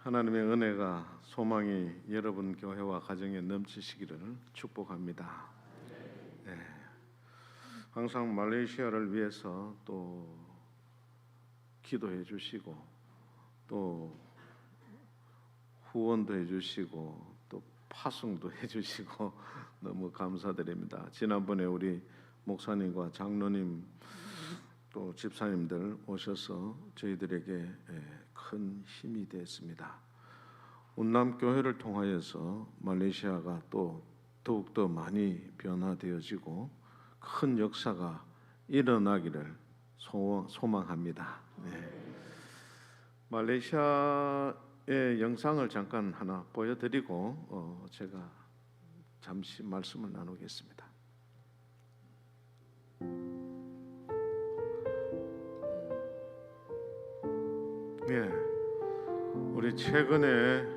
하나님의 은혜가 소망이 여러분 교회와 가정에 넘치시기를 축복합니다. 네. 항상 말레이시아를 위해서 또 기도해 주시고 또 후원도 해 주시고 또 파송도 해 주시고 너무 감사드립니다. 지난번에 우리 목사님과 장로님 또 집사님들 오셔서 저희들에게 큰 힘이 됐습니다. 운남교회를 통하여서 말레이시아가 또 더욱더 많이 변화되어지고 큰 역사가 일어나기를 소망합니다. 네. 말레이시아의 영상을 잠깐 하나 보여드리고 제가 잠시 말씀을 나누겠습니다. 예, 우리 최근에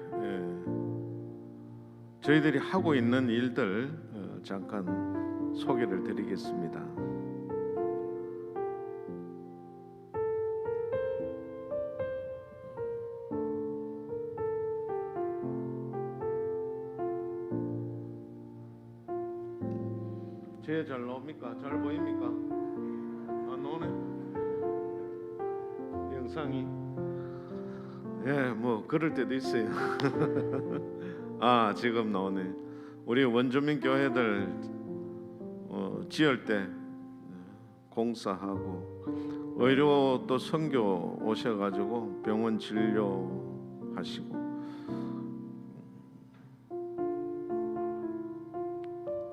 저희들이 하고 있는 일들 잠깐 소개를 드리겠습니다. 제 잘 나옵니까? 잘 보입니까? 안 나오네? 영상이 뭐 그럴 때도 있어요. 지금 나오네. 우리 원주민 교회들 지을 때 공사하고 의료 또 선교 오셔가지고 병원 진료하시고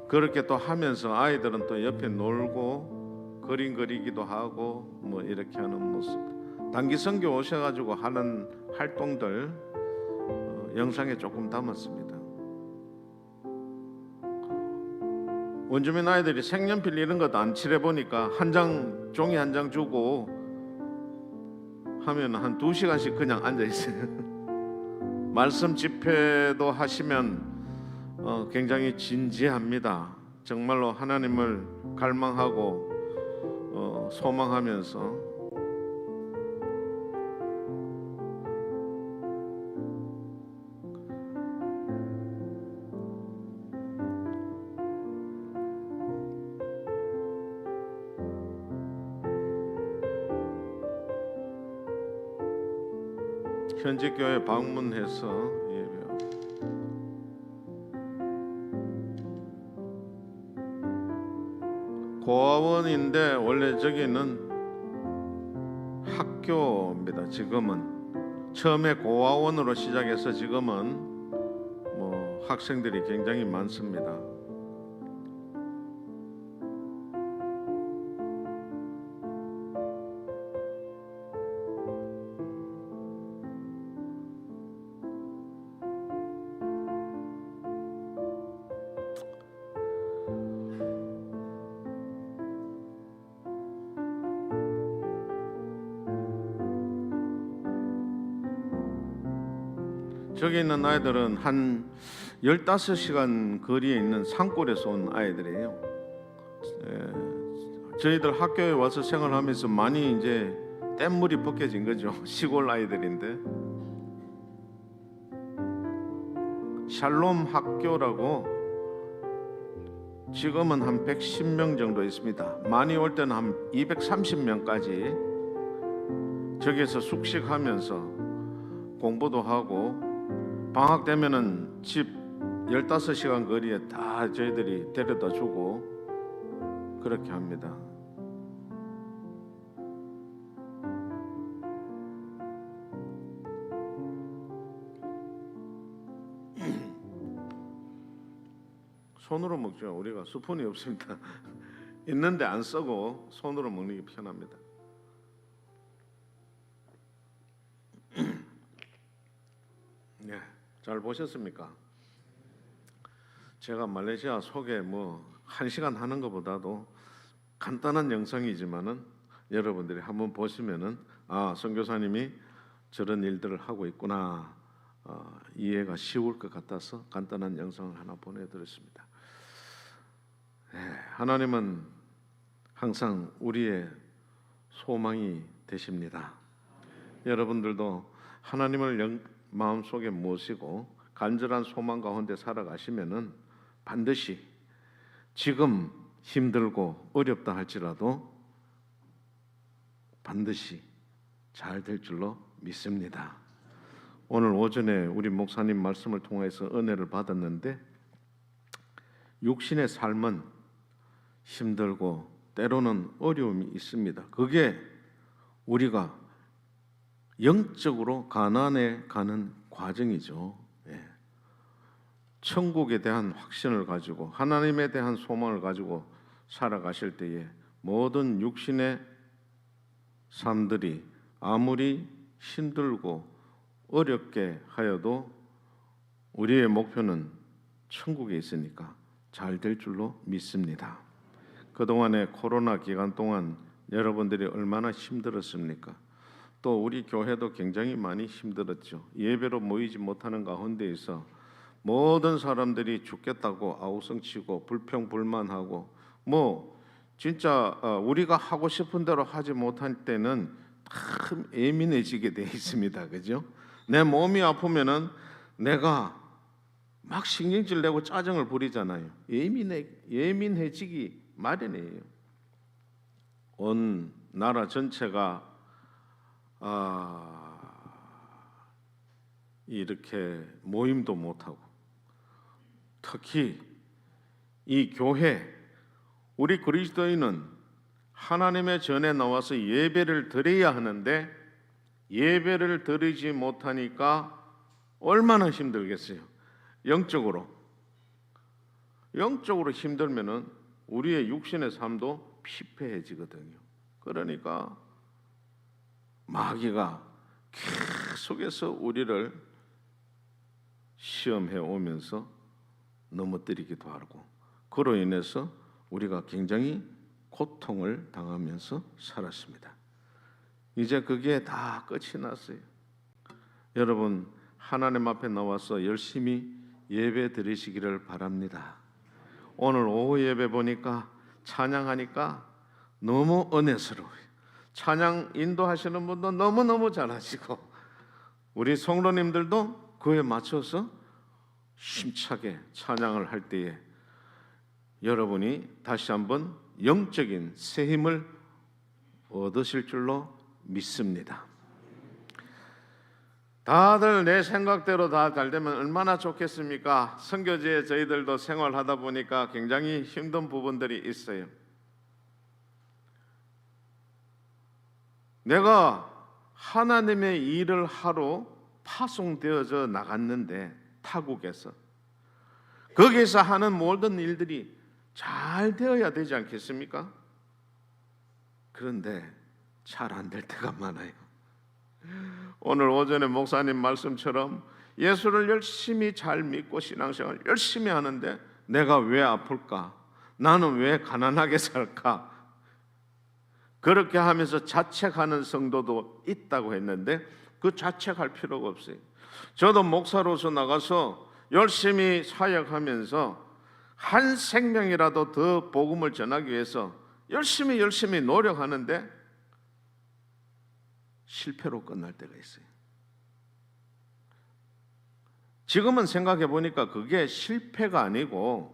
그렇게 또 하면서 아이들은 또 옆에 놀고 그림 그리기도 하고 뭐 이렇게 하는 모습, 단기 선교 오셔가지고 하는 활동들 영상에 조금 담았습니다. 원주민 아이들이 색연필 이런 것도 안 칠해 보니까 종이 한 장 주고 하면 한 2시간씩 그냥 앉아 있어요. 말씀 집회도 하시면 굉장히 진지합니다. 정말로 하나님을 갈망하고 소망하면서 현지 교회 방문해서 고아원인데 원래 저기는 학교입니다. 지금은 처음에 고아원으로 시작해서 지금은 뭐 학생들이 굉장히 많습니다. 저기 있는 아이들은 한 15시간 거리에 있는 산골에서 온 아이들이에요. 저희들 학교에 와서 생활하면서 많이 이제 뗏물이 벗겨진 거죠. 시골 아이들인데 샬롬 학교라고 지금은 한 110명 정도 있습니다. 많이 올 때는 한 230명까지 저기에서 숙식하면서 공부도 하고 방학 되면은 집 15시간 거리에 다 저희들이 데려다 주고 그렇게 합니다. 손으로 먹죠. 우리가 스푼이 없습니다. 있는데 안 쓰고 손으로 먹는 게 편합니다. 네, 잘 보셨습니까? 제가 말레이시아 소개 1시간 하는 것보다도 간단한 영상이지만은 여러분들이 한번 보시면은 선교사님이 저런 일들을 하고 있구나 이해가 쉬울 것 같아서 간단한 영상을 하나 보내드렸습니다. 하나님은 항상 우리의 소망이 되십니다. 여러분들도 하나님을 마음속에 모시고 간절한 소망 가운데 살아가시면은 반드시 지금 힘들고 어렵다 할지라도 반드시 잘 될 줄로 믿습니다. 오늘 오전에 우리 목사님 말씀을 통해서 은혜를 받았는데 육신의 삶은 힘들고 때로는 어려움이 있습니다. 그게 우리가 영적으로 가난해 가는 과정이죠. 천국에 대한 확신을 가지고 하나님에 대한 소망을 가지고 살아가실 때에 모든 육신의 삶들이 아무리 힘들고 어렵게 하여도 우리의 목표는 천국에 있으니까 잘 될 줄로 믿습니다. 그동안의 코로나 기간 동안 여러분들이 얼마나 힘들었습니까? 또 우리 교회도 굉장히 많이 힘들었죠. 예배로 모이지 못하는 가운데에서 모든 사람들이 죽겠다고 아우성치고 불평불만하고 진짜 우리가 하고 싶은 대로 하지 못할 때는 참 예민해지게 돼 있습니다. 그죠? 내 몸이 아프면은 내가 막 신경질 내고 짜증을 부리잖아요. 예민해지기 마련이에요. 온 나라 전체가 이렇게 모임도 못하고 특히 이 교회 우리 그리스도인은 하나님의 전에 나와서 예배를 드려야 하는데 예배를 드리지 못하니까 얼마나 힘들겠어요. 영적으로 힘들면은 우리의 육신의 삶도 피폐해지거든요. 그러니까 마귀가 계속해서 우리를 시험해 오면서 넘어뜨리기도 하고 그로 인해서 우리가 굉장히 고통을 당하면서 살았습니다. 이제 그게 다 끝이 났어요. 여러분 하나님 앞에 나와서 열심히 예배 드리시기를 바랍니다. 오늘 오후 예배 보니까 찬양하니까 너무 은혜스러워요. 찬양 인도하시는 분도 너무너무 잘하시고 우리 성도님들도 그에 맞춰서 힘차게 찬양을 할 때에 여러분이 다시 한번 영적인 새 힘을 얻으실 줄로 믿습니다. 다들 내 생각대로 다 잘 되면 얼마나 좋겠습니까? 선교지에 저희들도 생활하다 보니까 굉장히 힘든 부분들이 있어요. 내가 하나님의 일을 하러 파송되어져 나갔는데 타국에서 거기에서 하는 모든 일들이 잘 되어야 되지 않겠습니까? 그런데 잘 안 될 때가 많아요. 오늘 오전에 목사님 말씀처럼 예수를 열심히 잘 믿고 신앙생활 열심히 하는데 내가 왜 아플까? 나는 왜 가난하게 살까? 그렇게 하면서 자책하는 성도도 있다고 했는데 그 자책할 필요가 없어요. 저도 목사로서 나가서 열심히 사역하면서 한 생명이라도 더 복음을 전하기 위해서 열심히 노력하는데 실패로 끝날 때가 있어요. 지금은 생각해 보니까 그게 실패가 아니고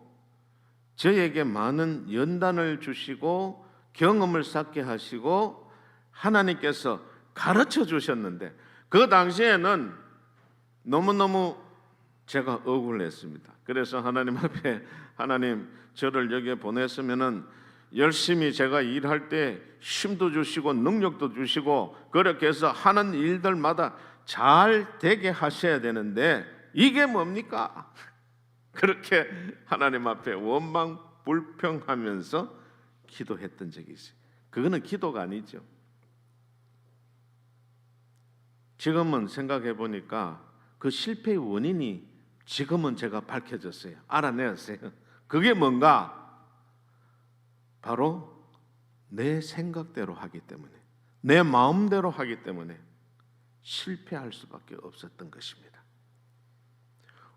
저에게 많은 연단을 주시고 경험을 쌓게 하시고 하나님께서 가르쳐 주셨는데 그 당시에는 너무너무 제가 억울했습니다. 그래서 하나님 앞에 하나님 저를 여기에 보냈으면은 열심히 제가 일할 때 힘도 주시고 능력도 주시고 그렇게 해서 하는 일들마다 잘 되게 하셔야 되는데 이게 뭡니까? 그렇게 하나님 앞에 원망불평하면서 기도했던 적이 있어요. 그거는 기도가 아니죠. 지금은 생각해 보니까 그 실패의 원인이 지금은 제가 밝혀졌어요. 알아내었어요. 그게 뭔가? 바로 내 생각대로 하기 때문에 내 마음대로 하기 때문에 실패할 수밖에 없었던 것입니다.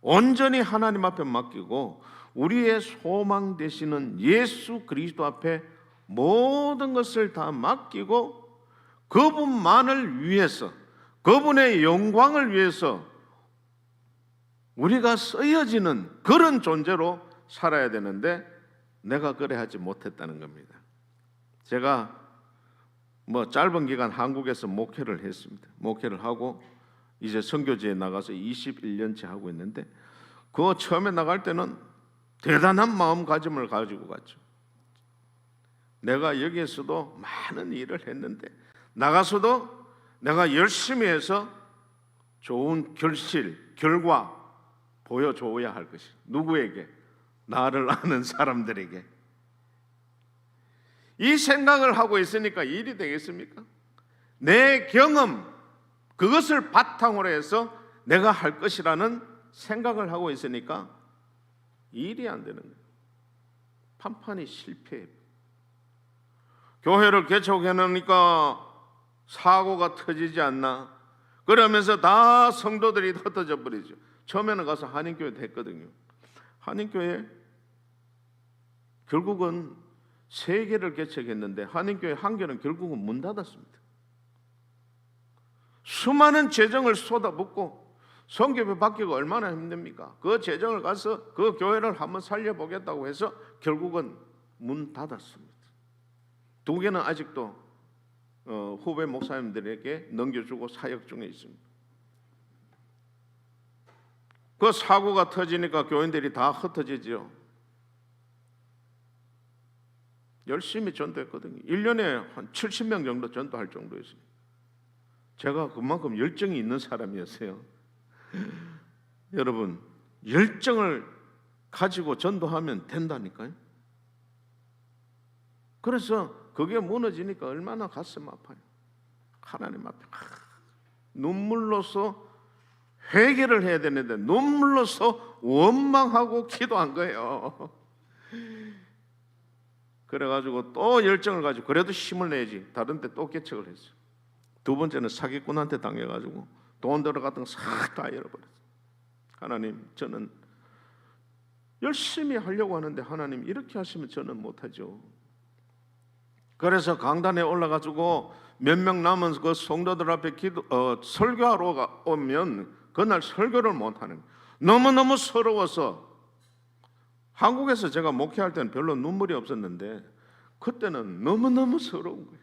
온전히 하나님 앞에 맡기고 우리의 소망 되시는 예수 그리스도 앞에 모든 것을 다 맡기고 그분만을 위해서 그분의 영광을 위해서 우리가 쓰여지는 그런 존재로 살아야 되는데 내가 그래 하지 못했다는 겁니다. 제가 짧은 기간 한국에서 목회를 했습니다. 목회를 하고 이제 선교지에 나가서 21년째 하고 있는데 그 처음에 나갈 때는 대단한 마음가짐을 가지고 갔죠. 내가 여기에서도 많은 일을 했는데 나가서도 내가 열심히 해서 좋은 결과 보여줘야 할 것이. 누구에게? 나를 아는 사람들에게. 이 생각을 하고 있으니까 일이 되겠습니까? 내 경험, 그것을 바탕으로 해서 내가 할 것이라는 생각을 하고 있으니까 일이 안 되는 거예요. 판판이 실패해요. 교회를 개척해 놓으니까 사고가 터지지 않나? 그러면서 다 성도들이 흩어져 버리죠. 처음에는 가서 한인교회 됐거든요. 한인교회 결국은 3개를 개척했는데 한인교회 1개는 결국은 문 닫았습니다. 수많은 재정을 쏟아붓고 선교회 받기가 얼마나 힘듭니까? 그 재정을 가서 그 교회를 한번 살려보겠다고 해서 결국은 문 닫았습니다. 2개는 아직도 후배 목사님들에게 넘겨주고 사역 중에 있습니다. 그 사고가 터지니까 교인들이 다 흩어지죠. 열심히 전도했거든요. 1년에 한 70명 정도 전도할 정도였어요. 제가 그만큼 열정이 있는 사람이었어요. 여러분, 열정을 가지고 전도하면 된다니까요. 그래서 그게 무너지니까 얼마나 가슴 아파요. 하나님 앞에 눈물로서 회개를 해야 되는데 눈물로서 원망하고 기도한 거예요. 그래가지고 또 열정을 가지고 그래도 힘을 내야지. 다른 데 또 개척을 했어요. 2번째는 사기꾼한테 당해가지고 돈 들어갔던 거 싹 다 잃어버렸어요. 하나님, 저는 열심히 하려고 하는데 하나님 이렇게 하시면 저는 못하죠. 그래서 강단에 올라가지고 몇 명 남은 그 성도들 앞에 설교하러 오면 그날 설교를 못하는 거예요. 너무너무 서러워서. 한국에서 제가 목회할 때는 별로 눈물이 없었는데 그때는 너무너무 서러운 거예요.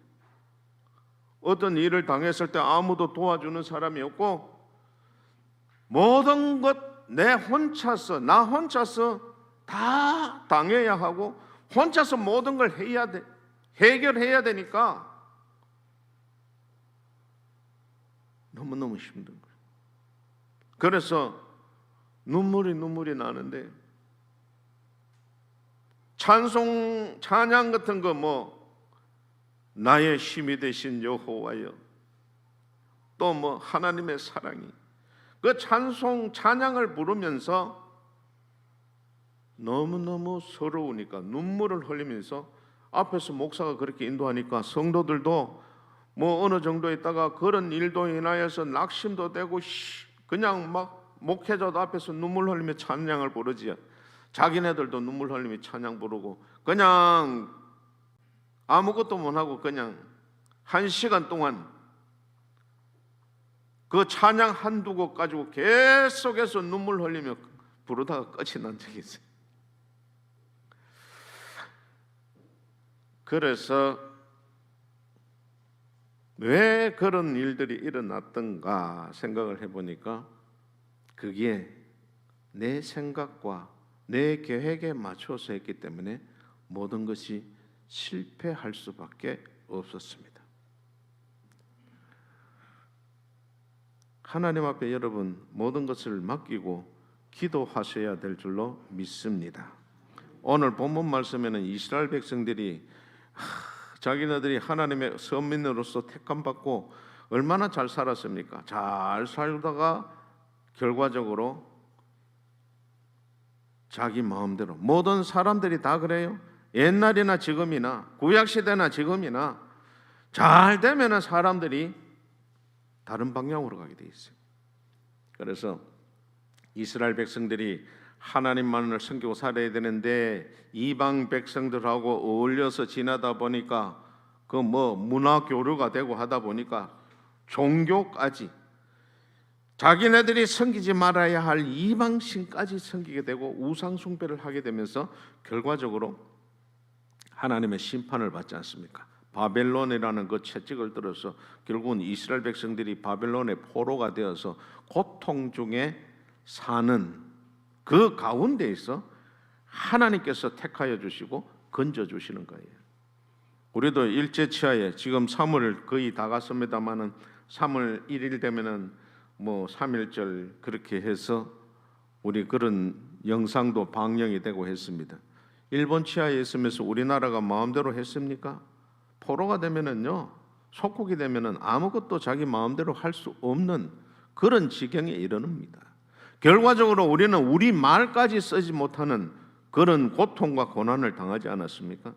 어떤 일을 당했을 때 아무도 도와주는 사람이 없고 모든 것 나 혼자서 다 당해야 하고 혼자서 모든 걸 해야 돼. 해결해야 되니까 너무너무 힘든 거예요. 그래서 눈물이 나는데 찬양 같은 거 나의 힘이 되신 여호와여, 또 하나님의 사랑이, 그 찬양을 부르면서 너무너무 서러우니까 눈물을 흘리면서 앞에서 목사가 그렇게 인도하니까 성도들도 어느 정도 있다가 그런 일도 인하여서 낙심도 되고 그냥 막 목회자도 앞에서 눈물 흘리며 찬양을 부르지요. 자기네들도 눈물 흘리며 찬양 부르고 그냥 아무것도 못하고 그냥 1시간 동안 그 찬양 한두 곡 가지고 계속해서 눈물 흘리며 부르다가 끝이 난 적이 있어요. 그래서 왜 그런 일들이 일어났던가 생각을 해보니까 그게 내 생각과 내 계획에 맞춰서 했기 때문에 모든 것이 실패할 수밖에 없었습니다. 하나님 앞에 여러분 모든 것을 맡기고 기도하셔야 될 줄로 믿습니다. 오늘 본문 말씀에는 이스라엘 백성들이 자기네들이 하나님의 선민으로서 택함받고 얼마나 잘 살았습니까? 잘 살다가 결과적으로 자기 마음대로, 모든 사람들이 다 그래요. 옛날이나 지금이나 구약시대나 지금이나 잘 되면 사람들이 다른 방향으로 가게 돼 있어요. 그래서 이스라엘 백성들이 하나님만을 섬기고 살아야 되는데 이방 백성들하고 어울려서 지나다 보니까 그 문화 교류가 되고 하다 보니까 종교까지 자기네들이 섬기지 말아야 할 이방신까지 섬기게 되고 우상 숭배를 하게 되면서 결과적으로 하나님의 심판을 받지 않습니까? 바벨론이라는 그 채찍을 들어서 결국은 이스라엘 백성들이 바벨론의 포로가 되어서 고통 중에 사는 그 가운데에서 하나님께서 택하여 주시고 건져 주시는 거예요. 우리도 일제치하에 지금 3월 거의 다 갔습니다만은 3월 1일 되면은 뭐 3.1절 그렇게 해서 우리 그런 영상도 방영이 되고 했습니다. 일본 치하에 있으면서 우리나라가 마음대로 했습니까? 포로가 되면은요, 속국이 되면은 아무것도 자기 마음대로 할 수 없는 그런 지경에 이르릅니다. 결과적으로 우리는 우리 말까지 쓰지 못하는 그런 고통과 고난을 당하지 않았습니까?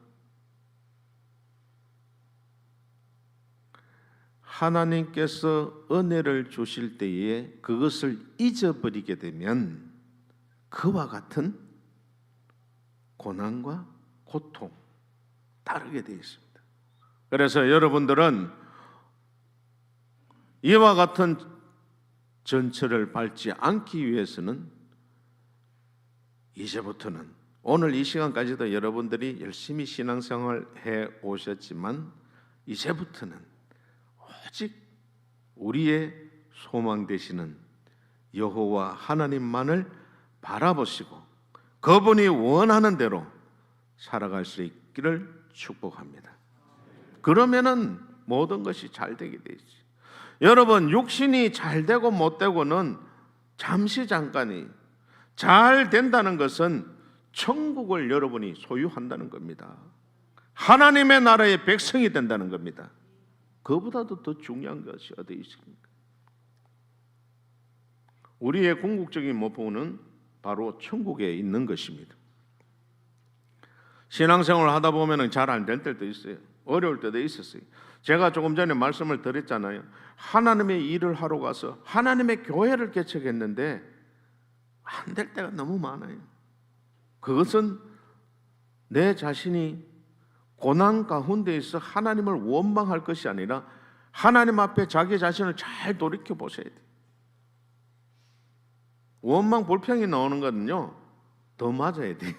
하나님께서 은혜를 주실 때에 그것을 잊어버리게 되면 그와 같은 고난과 고통 따르게 되어 있습니다. 그래서 여러분들은 이와 같은 전철을 밟지 않기 위해서는 이제부터는 오늘 이 시간까지도 여러분들이 열심히 신앙생활 해 오셨지만 이제부터는 오직 우리의 소망 되시는 여호와 하나님만을 바라보시고 그분이 원하는 대로 살아갈 수 있기를 축복합니다. 그러면은 모든 것이 잘 되게 되지. 여러분, 육신이 잘 되고 못 되고는 잠시 잠깐이, 잘 된다는 것은 천국을 여러분이 소유한다는 겁니다. 하나님의 나라의 백성이 된다는 겁니다. 그보다도 더 중요한 것이 어디 있습니까? 우리의 궁극적인 목표는 바로 천국에 있는 것입니다. 신앙생활을 하다 보면 잘 안 될 때도 있어요. 어려울 때도 있었어요. 제가 조금 전에 말씀을 드렸잖아요. 하나님의 일을 하러 가서 하나님의 교회를 개척했는데 안 될 때가 너무 많아요. 그것은 내 자신이 고난 가운데에서 하나님을 원망할 것이 아니라 하나님 앞에 자기 자신을 잘 돌이켜 보셔야 돼요. 원망 불평이 나오는 거는요, 더 맞아야 돼요.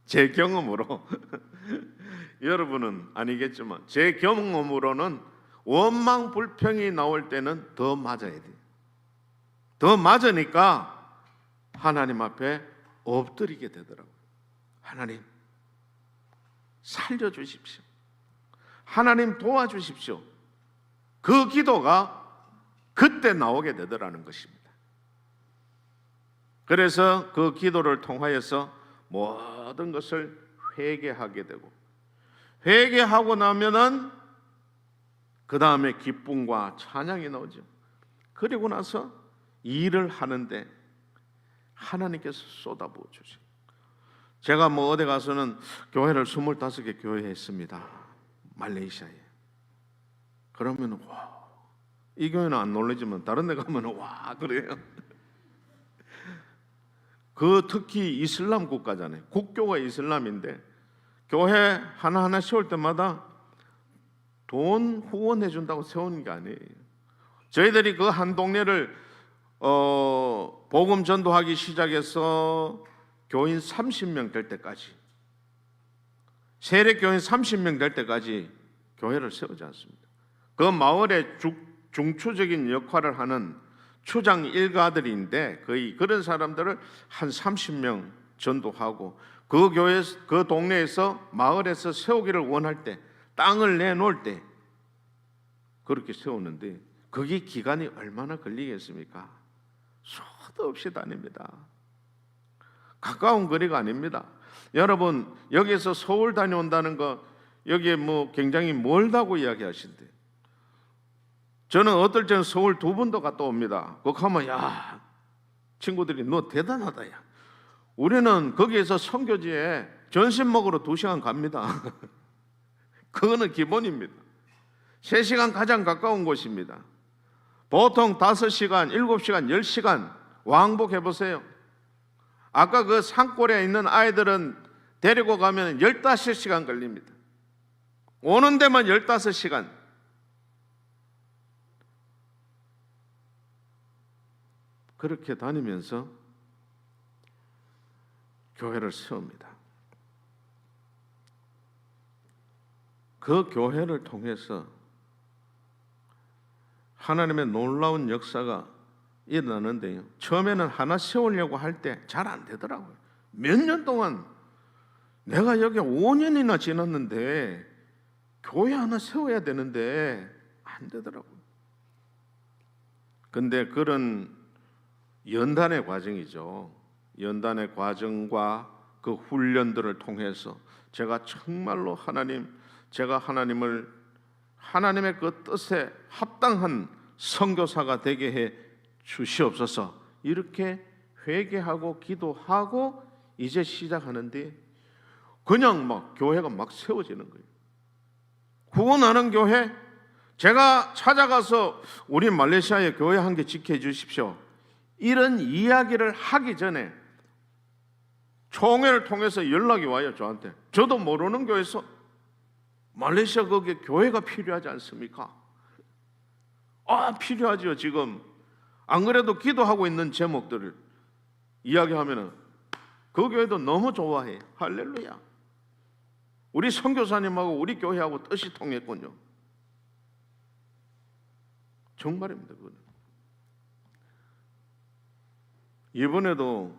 제 경험으로 여러분은 아니겠지만 제 경험으로는 원망 불평이 나올 때는 더 맞아야 돼요. 더 맞으니까 하나님 앞에 엎드리게 되더라고요. 하나님 살려주십시오. 하나님 도와주십시오. 그 기도가 그때 나오게 되더라는 것입니다. 그래서 그 기도를 통하여서 모든 것을 회개하게 되고, 회개하고 나면은 그 다음에 기쁨과 찬양이 나오죠. 그리고 나서 일을 하는데 하나님께서 쏟아부어 주세요. 제가 뭐 어디 가서는 교회를 25개 교회 했습니다. 말레이시아에. 그러면 와, 이 교회는 안 놀라지만 다른 데 가면 와 그래요. 그 특히 이슬람 국가잖아요. 국교가 이슬람인데 교회 하나하나 세울 때마다 돈 후원해 준다고 세우는 게 아니에요. 저희들이 그 한 동네를 복음 전도하기 시작해서 교인 30명 될 때까지, 세례 교인 30명 될 때까지 교회를 세우지 않습니다. 그 마을의 중추적인 역할을 하는 추장 일가들인데 거의 그런 사람들을 한 30명 전도하고 그 교회, 그 동네에서 마을에서 세우기를 원할 때 땅을 내놓을 때 그렇게 세우는데 그게 기간이 얼마나 걸리겠습니까? 수도 없이 다닙니다. 가까운 거리가 아닙니다. 여러분, 여기서 서울 다녀온다는 거 여기에 뭐 굉장히 멀다고 이야기하신대. 저는 어떨 때는 서울 2번도 갔다 옵니다. 거기 가면 야, 친구들이 너 대단하다 야. 우리는 거기에서 선교지에 전신 먹으러 2시간 갑니다. 그거는 기본입니다. 3시간 가장 가까운 곳입니다. 보통 5시간, 7시간, 10시간 왕복해 보세요. 아까 그 산골에 있는 아이들은 데리고 가면 15시간 걸립니다. 오는 데만 15시간. 그렇게 다니면서 교회를 세웁니다. 그 교회를 통해서 하나님의 놀라운 역사가 일어나는데요. 처음에는 하나 세우려고 할 때 잘 안 되더라고요. 몇 년 동안 내가 여기 5년이나 지났는데 교회 하나 세워야 되는데 안 되더라고요. 근데 그런 연단의 과정이죠. 연단의 과정과 그 훈련들을 통해서 제가 정말로 제가 하나님의 그 뜻에 합당한 선교사가 되게 해 주시옵소서. 이렇게 회개하고 기도하고 이제 시작하는데 그냥 막 교회가 막 세워지는 거예요. 구원하는 교회, 제가 찾아가서 우리 말레이시아에 교회 한 개 지켜 주십시오, 이런 이야기를 하기 전에 총회를 통해서 연락이 와요. 저한테. 저도 모르는 교회에서 말레이시아 거기에 교회가 필요하지 않습니까? 필요하죠. 지금 안 그래도 기도하고 있는 제목들을 이야기하면은 그 교회도 너무 좋아해. 할렐루야. 우리 선교사님하고 우리 교회하고 뜻이 통했군요. 정말입니다. 그거는. 이번에도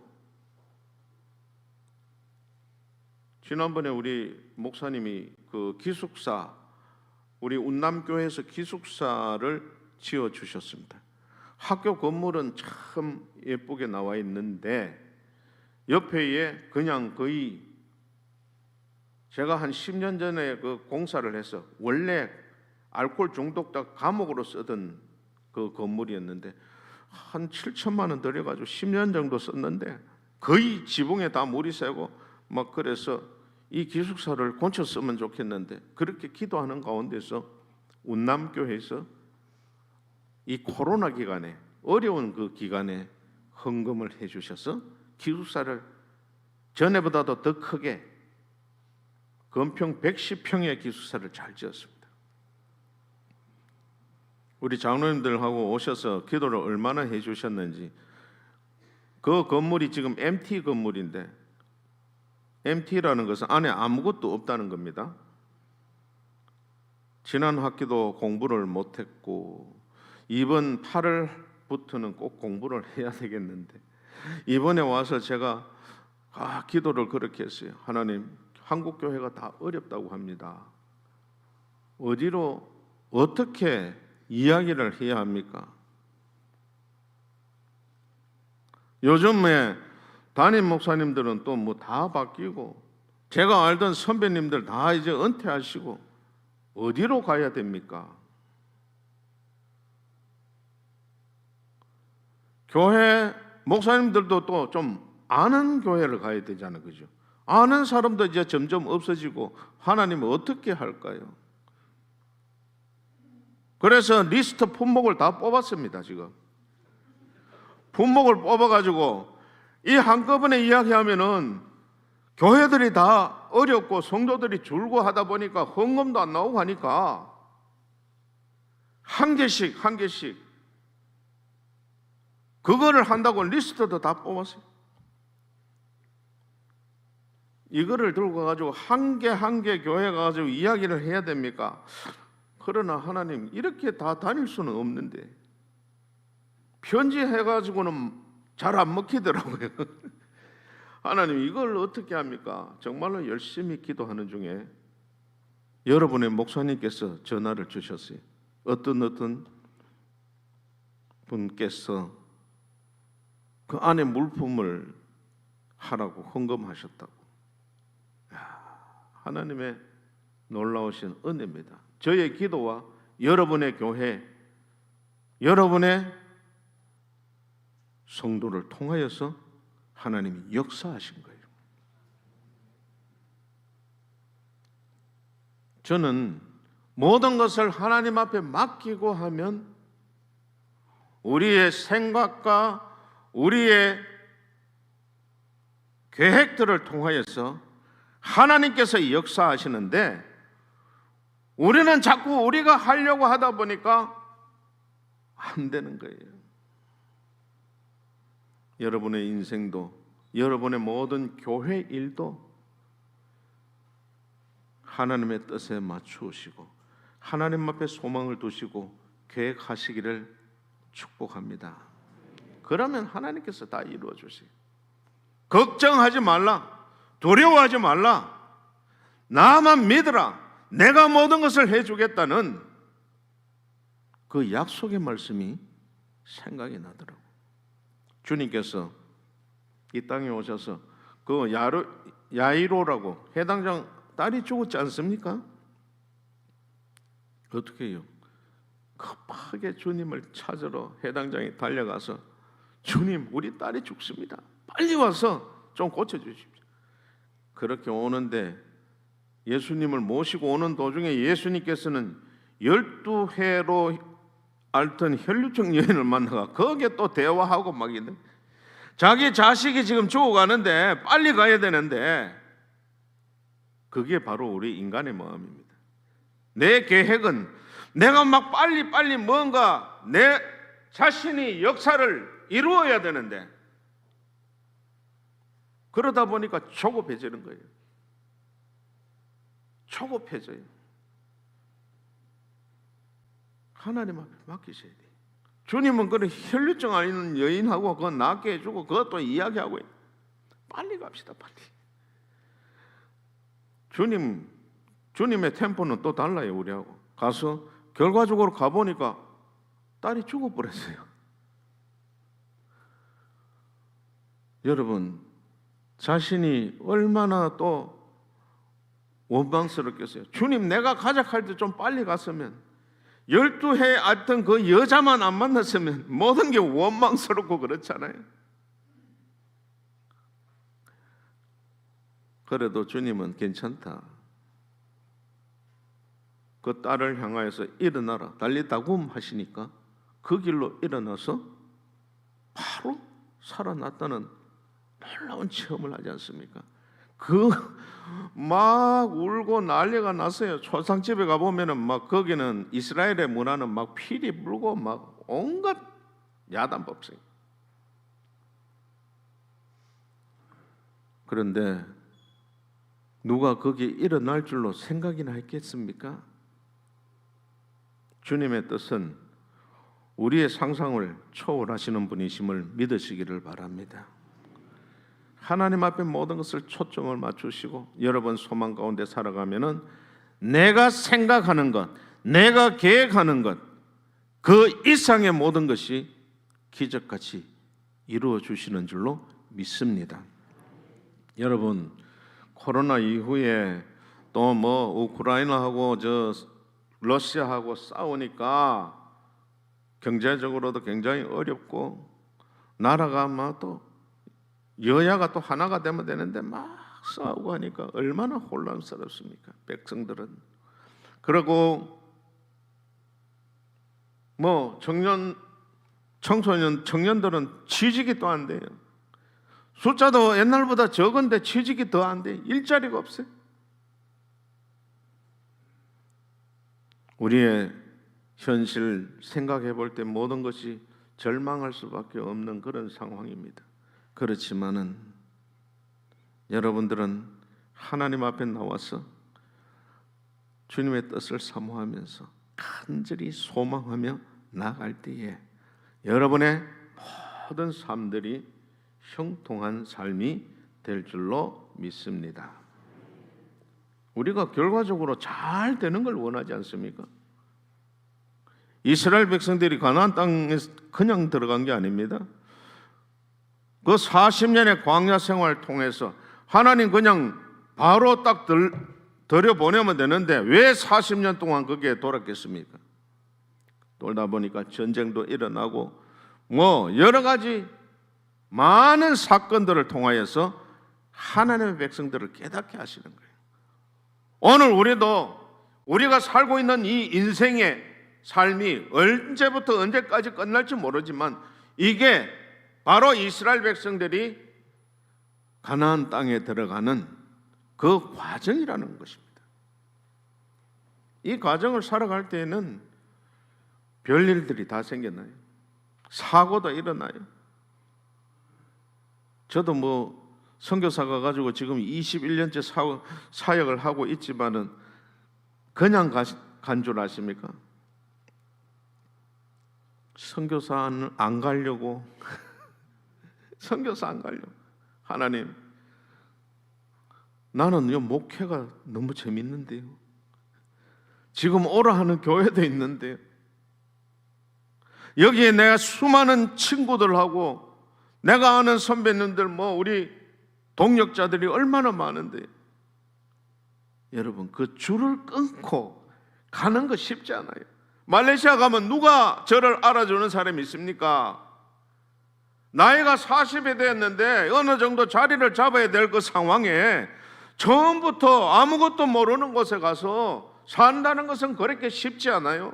지난번에 우리 목사님이 그 기숙사, 우리 운남교회에서 기숙사를 지어 주셨습니다. 학교 건물은 참 예쁘게 나와 있는데 옆에 그냥 거의 제가 한 10년 전에 그 공사를 해서 원래 알코올 중독자 감옥으로 쓰던 그 건물이었는데 한 7천만 원 들여가지고 10년 정도 썼는데 거의 지붕에 다 물이 새고 막 그래서 이 기숙사를 고쳐 쓰면 좋겠는데 그렇게 기도하는 가운데서 운남교회에서 이 코로나 기간에 어려운 그 기간에 헌금을 해주셔서 기숙사를 전에보다도 더 크게 건평 110평의 기숙사를 잘 지었습니다. 우리 장로님들하고 오셔서 기도를 얼마나 해주셨는지. 그 건물이 지금 MT 건물인데 MT라는 것은 안에 아무것도 없다는 겁니다. 지난 학기도 공부를 못했고 이번 8월부터는 꼭 공부를 해야 되겠는데 이번에 와서 제가 기도를 그렇게 했어요. 하나님, 한국 교회가 다 어렵다고 합니다. 어디로 어떻게 이야기를 해야 합니까? 요즘에 담임 목사님들은 또 뭐 다 바뀌고 제가 알던 선배님들 다 이제 은퇴하시고 어디로 가야 됩니까? 교회 목사님들도 또 좀 아는 교회를 가야 되잖아요. 그죠? 아는 사람도 이제 점점 없어지고 하나님은 어떻게 할까요? 그래서 리스트 품목을 다 뽑았습니다. 지금 품목을 뽑아가지고 이 한꺼번에 이야기하면은 교회들이 다 어렵고 성도들이 줄고 하다 보니까 헌금도 안 나오고 하니까 한 개씩 그거를 한다고 리스트도 다 뽑았어요. 이거를 들고 가지고 한 개 교회 가지고 이야기를 해야 됩니까? 그러나 하나님, 이렇게 다 다닐 수는 없는데 편지해가지고는 잘 안 먹히더라고요. 하나님, 이걸 어떻게 합니까? 정말로 열심히 기도하는 중에 여러분의 목사님께서 전화를 주셨어요. 어떤 분께서 그 안에 물품을 하라고 헌금하셨다고. 하나님의 놀라우신 은혜입니다. 저의 기도와 여러분의 교회, 여러분의 성도를 통하여서 하나님이 역사하신 거예요. 저는 모든 것을 하나님 앞에 맡기고 하면 우리의 생각과 우리의 계획들을 통하여서 하나님께서 역사하시는데 우리는 자꾸 우리가 하려고 하다 보니까 안 되는 거예요. 여러분의 인생도, 여러분의 모든 교회 일도 하나님의 뜻에 맞추시고 하나님 앞에 소망을 두시고 계획하시기를 축복합니다. 그러면 하나님께서 다 이루어 주세요. 걱정하지 말라, 두려워하지 말라, 나만 믿으라, 내가 모든 것을 해주겠다는 그 약속의 말씀이 생각이 나더라고요. 주님께서 이 땅에 오셔서 그 야이로라고 해당장 딸이 죽었지 않습니까? 어떻게 해요? 급하게 주님을 찾으러 해당장에 달려가서 주님, 우리 딸이 죽습니다. 빨리 와서 좀 고쳐주십시오. 그렇게 오는데 예수님을 모시고 오는 도중에 예수님께서는 12해로 앓던 혈류증 여인을 만나가 거기에 또 대화하고 막 있는, 자기 자식이 지금 죽어가는데 빨리 가야 되는데, 그게 바로 우리 인간의 마음입니다. 내 계획은 내가 막 빨리 뭔가 내 자신이 역사를 이루어야 되는데, 그러다 보니까 조급해지는 거예요. 조급해져요. 하나님 앞에 맡기셔야 돼요. 주님은 그런 혈류증 아닌 여인하고 그거 낫게 해주고 그것도 이야기하고 빨리 갑시다, 빨리. 주님의 템포는 또 달라요, 우리하고. 가서 결과적으로 가보니까 딸이 죽어버렸어요. 여러분, 자신이 얼마나 또 원망스럽겠어요. 주님, 내가 가작할 때 좀 빨리 갔으면, 12해 앓던 그 여자만 안 만났으면 모든 게 원망스럽고 그렇잖아요. 그래도 주님은 괜찮다. 그 딸을 향하여서 일어나라, 달리다굼 하시니까 그 길로 일어나서 바로 살아났다는 놀라운 체험을 하지 않습니까? 막 울고 난리가 났어요. 초상집에 가보면은 막 거기는 이스라엘의 문화는 막 피리 불고 막 온갖 야단법석. 그런데 누가 거기 일어날 줄로 생각이나 했겠습니까? 주님의 뜻은 우리의 상상을 초월하시는 분이심을 믿으시기를 바랍니다. 하나님 앞에 모든 것을 초점을 맞추시고 여러분 소망 가운데 살아가면은 내가 생각하는 것, 내가 계획하는 것, 그 이상의 모든 것이 기적같이 이루어 주시는 줄로 믿습니다. 여러분, 코로나 이후에 또 뭐 우크라이나하고 러시아하고 싸우니까 경제적으로도 굉장히 어렵고, 나라가 막 또 여야가 또 하나가 되면 되는데 막 싸우고 하니까 얼마나 혼란스럽습니까, 백성들은. 그리고 뭐 청년들은 취직이 또 안 돼요. 숫자도 옛날보다 적은데 취직이 더 안 돼. 일자리가 없어요. 우리의 현실 생각해 볼 때 모든 것이 절망할 수밖에 없는 그런 상황입니다. 그렇지만은 여러분들은 하나님 앞에 나와서 주님의 뜻을 사모하면서 간절히 소망하며 나아갈 때에 여러분의 모든 삶들이 형통한 삶이 될 줄로 믿습니다. 우리가 결과적으로 잘 되는 걸 원하지 않습니까? 이스라엘 백성들이 가나안 땅에 그냥 들어간 게 아닙니다. 그 40년의 광야 생활을 통해서 하나님 그냥 바로 딱 들여보내면 되는데 왜 40년 동안 거기에 돌았겠습니까? 돌다 보니까 전쟁도 일어나고 뭐 여러 가지 많은 사건들을 통하여서 하나님의 백성들을 깨닫게 하시는 거예요. 오늘 우리가 살고 있는 이 인생의 삶이 언제부터 언제까지 끝날지 모르지만 이게 바로 이스라엘 백성들이 가나안 땅에 들어가는 그 과정이라는 것입니다. 이 과정을 살아갈 때에는 별일들이 다 생겨나요. 사고도 일어나요. 저도 뭐 선교사가 가지고 지금 21년째 사역을 하고 있지만은 그냥 간 줄 아십니까? 선교사는 안 가려고 선교사 안 가려고. 하나님, 나는 이 목회가 너무 재밌는데요. 지금 오라 하는 교회도 있는데요. 여기에 내가 수많은 친구들하고 내가 아는 선배님들 뭐 우리 동역자들이 얼마나 많은데, 여러분 그 줄을 끊고 가는 거 쉽지 않아요. 말레이시아 가면 누가 저를 알아주는 사람이 있습니까? 나이가 40이 되었는데 어느 정도 자리를 잡아야 될 그 상황에 처음부터 아무것도 모르는 곳에 가서 산다는 것은 그렇게 쉽지 않아요.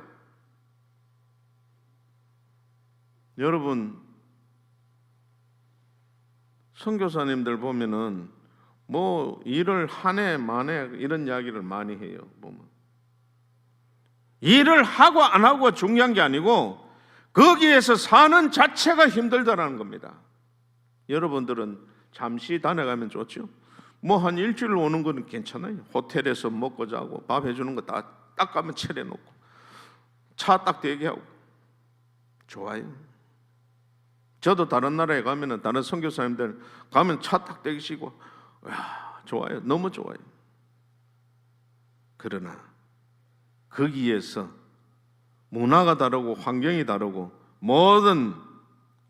여러분, 선교사님들 보면은 뭐 일을 한 해 만에 이런 이야기를 많이 해요. 보면 일을 하고 안 하고가 중요한 게 아니고 거기에서 사는 자체가 힘들다라는 겁니다. 여러분들은 잠시 다녀가면 좋죠. 뭐 한 일주일 오는 거는 괜찮아요. 호텔에서 먹고 자고 밥 해주는 거 딱 가면 차려놓고 차 딱 대기하고 좋아요. 저도 다른 나라에 가면은 다른 선교사님들 가면 차 딱 대기시고 좋아요. 너무 좋아요. 그러나 거기에서 문화가 다르고 환경이 다르고 모든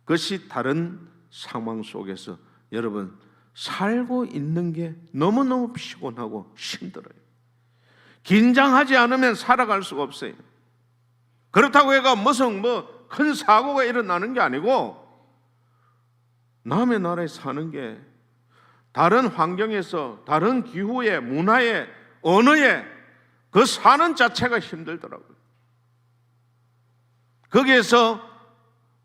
것이 다른 상황 속에서 여러분 살고 있는 게 너무너무 피곤하고 힘들어요. 긴장하지 않으면 살아갈 수가 없어요. 그렇다고 해가 무슨 뭐 큰 사고가 일어나는 게 아니고 남의 나라에 사는 게 다른 환경에서 다른 기후에 문화에 언어에 그 사는 자체가 힘들더라고요. 거기에서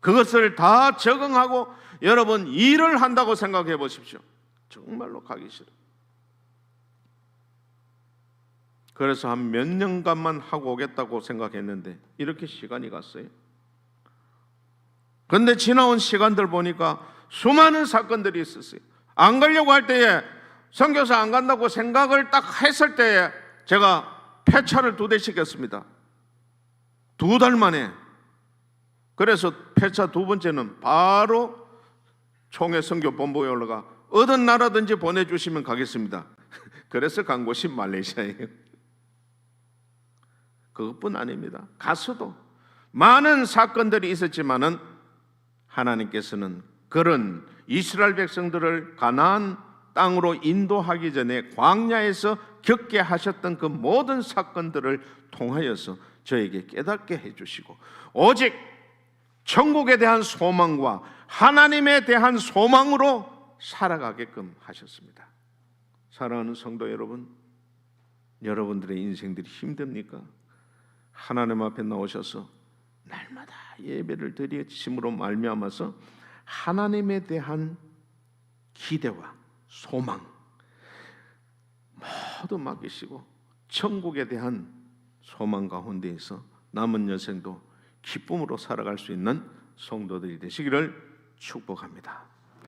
그것을 다 적응하고 여러분 일을 한다고 생각해 보십시오. 정말로 가기 싫어요. 그래서 한 몇 년간만 하고 오겠다고 생각했는데 이렇게 시간이 갔어요. 그런데 지나온 시간들 보니까 수많은 사건들이 있었어요. 안 가려고 할 때에 선교사 안 간다고 생각을 딱 했을 때에 제가 폐차를 2대 시켰습니다. 2달 만에. 그래서 폐차 2번째는 바로 총회 선교 본부에 올라가 어떤 나라든지 보내주시면 가겠습니다. 그래서 간 곳이 말레이시아예요. 그것뿐 아닙니다. 가서도 많은 사건들이 있었지만은 하나님께서는 그런 이스라엘 백성들을 가나안 땅으로 인도하기 전에 광야에서 겪게 하셨던 그 모든 사건들을 통하여서 저에게 깨닫게 해주시고 오직 천국에 대한 소망과 하나님에 대한 소망으로 살아가게끔 하셨습니다. 사랑하는 성도 여러분, 여러분들의 인생들이 힘듭니까? 하나님 앞에 나오셔서 날마다 예배를 드리심으로 말미암아서 하나님에 대한 기대와 소망 모두 맡기시고 천국에 대한 소망 가운데에서 남은 여생도 기쁨으로 살아갈 수 있는 성도들이 되시기를 축복합니다.